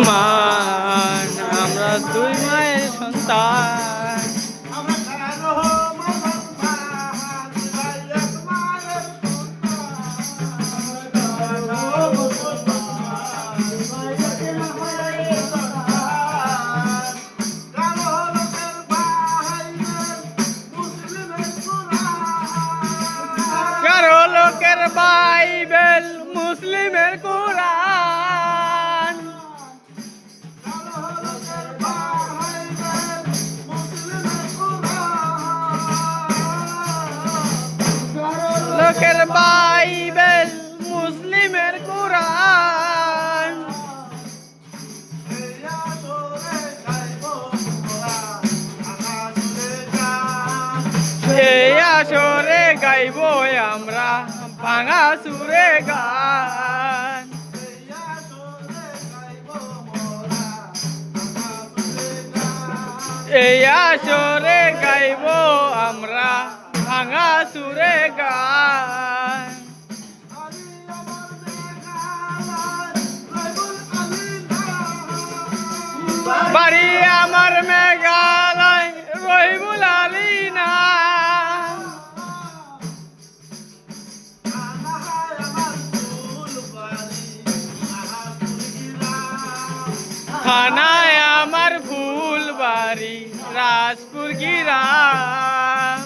মুসলমান আমরা দুই মায়ের সন্তান। কারো লোকের বাইবেল মুসলিমের কোরআন, লোকের বাইবেল মুসলিমের কোরআন। এই আসরে গাইব আমরা ভাঙা সুরে গান। এই আসরে গাইব আমরা ভাঙা সুরে গান। বাড়ি আমার মেঘালয় রহিবুল আলী না, থানায় আমার ফুলবাড়ি রাজপুর গ্রাম।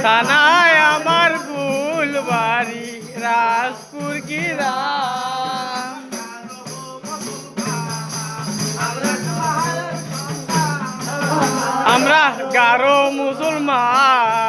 থানায় আমার ফুলবাড়ি রাজপুর গ্রাম। আমরা গারো মুসলমান।